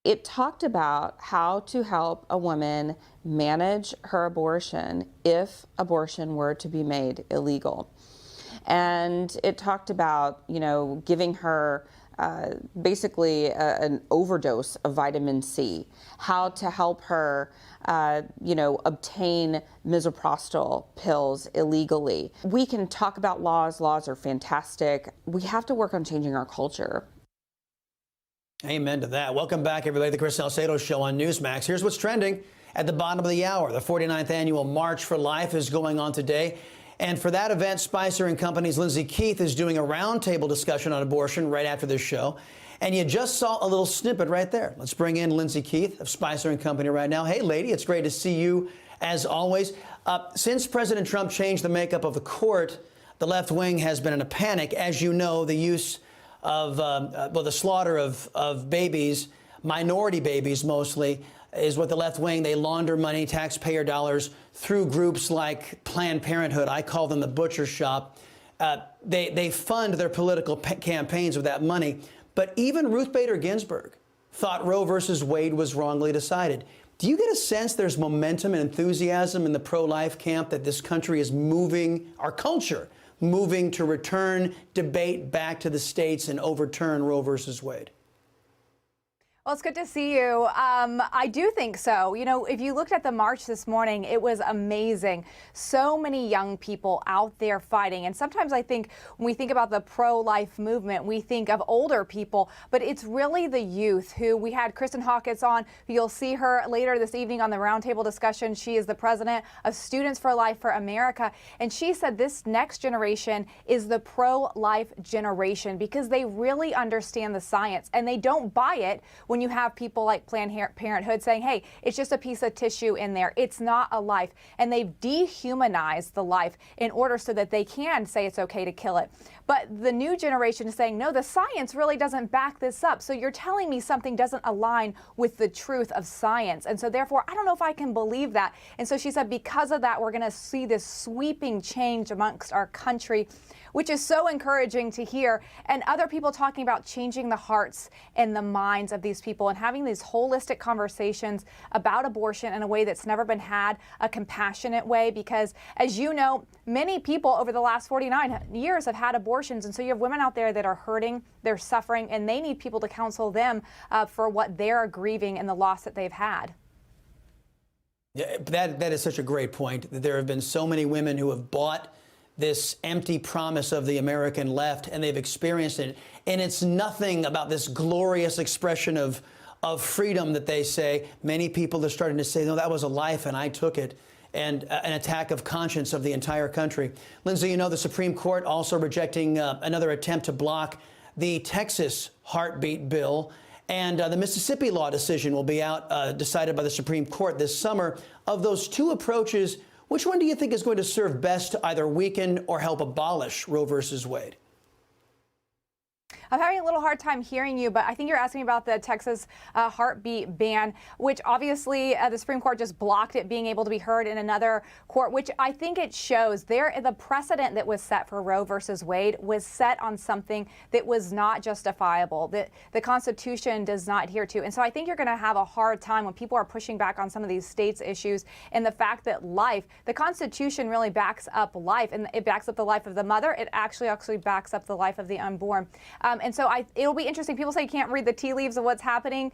It talked about how to help a woman manage her abortion if abortion were to be made illegal. And it talked about, giving her basically an overdose of vitamin C, how to help her, obtain misoprostol pills illegally. We can talk about laws. Laws are fantastic. We have to work on changing our culture. Amen to that. Welcome back, everybody, to the Chris Salcedo Show on Newsmax. Here's what's trending at the bottom of the hour. The 49th annual March for Life is going on today. And for that event, Spicer and Company's Lyndsay Keith is doing a roundtable discussion on abortion right after this show. And you just saw a little snippet right there. Let's bring in Lyndsay Keith of Spicer and Company right now. Hey, lady, it's great to see you as always. Since President Trump changed the makeup of the court, the left wing has been in a panic. As you know, the use of, the slaughter of babies, minority babies mostly, is what the left wing, they launder money, taxpayer dollars, through groups like Planned Parenthood. I call them the butcher shop. They fund their political campaigns with that money. But even Ruth Bader Ginsburg thought Roe versus Wade was wrongly decided. Do you get a sense there's momentum and enthusiasm in the pro-life camp that this country is moving, our culture, moving to return debate back to the states and overturn Roe versus Wade? Well, it's good to see you. I do think so. If you looked at the march this morning, it was amazing. So many young people out there fighting. And sometimes I think when we think about the pro-life movement, we think of older people, but it's really the youth who we had Kristen Hawkins on. You'll see her later this evening on the roundtable discussion. She is the president of Students for Life for America. And she said this next generation is the pro-life generation because they really understand the science and they don't buy it when you have people like Planned Parenthood saying, hey, it's just a piece of tissue in there. It's not a life. And they've dehumanized the life in order so that they can say it's okay to kill it. But the new generation is saying, no, the science really doesn't back this up. So you're telling me something doesn't align with the truth of science. And so therefore, I don't know if I can believe that. And so she said, because of that, we're going to see this sweeping change amongst our country, which is so encouraging to hear. And other people talking about changing the hearts and the minds of these people and having these holistic conversations about abortion in a way that's never been had, a compassionate way, because as you know, many people over the last 49 years have had abortions. And so you have women out there that are hurting, they're suffering, and they need people to counsel them for what they're grieving and the loss that they've had. Yeah, that is such a great point. There have been so many women who have bought this empty promise of the American left, and they've experienced it. And it's nothing about this glorious expression of freedom that they say. Many people are starting to say, no, that was a life and I took it. And an attack of conscience of the entire country. Lyndsay, the Supreme Court also rejecting another attempt to block the Texas heartbeat bill. And the Mississippi law decision will be out, decided by the Supreme Court this summer. Of those two approaches, which one do you think is going to serve best to either weaken or help abolish Roe versus Wade? I'm having a little hard time hearing you, but I think you're asking about the Texas heartbeat ban, which obviously the Supreme Court just blocked it being able to be heard in another court, which I think it shows the precedent that was set for Roe versus Wade was set on something that was not justifiable, that the Constitution does not adhere to. And so I think you're going to have a hard time when people are pushing back on some of these states' issues and the fact that the Constitution really backs up life, and it backs up the life of the mother. It actually backs up the life of the unborn. And so it'll be interesting. People say you can't read the tea leaves of what's happening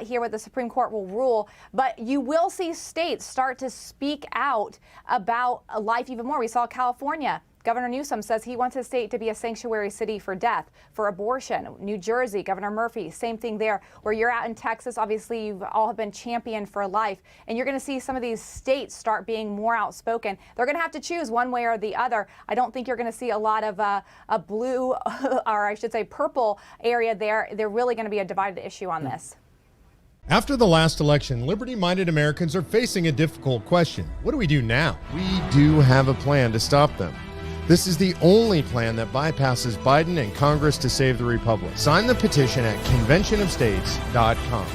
here, what the Supreme Court will rule, but you will see states start to speak out about life even more. We saw California. Governor Newsom says he wants his state to be a sanctuary city for death, for abortion. New Jersey, Governor Murphy, same thing there. Where you're at in Texas, obviously you've all have been championed for life. And you're going to see some of these states start being more outspoken. They're going to have to choose one way or the other. I don't think you're going to see a lot of a blue, or I should say purple area there. They're really going to be a divided issue on this. After the last election, liberty-minded Americans are facing a difficult question. What do we do now? We do have a plan to stop them. This is the only plan that bypasses Biden and Congress to save the republic. Sign the petition at conventionofstates.com.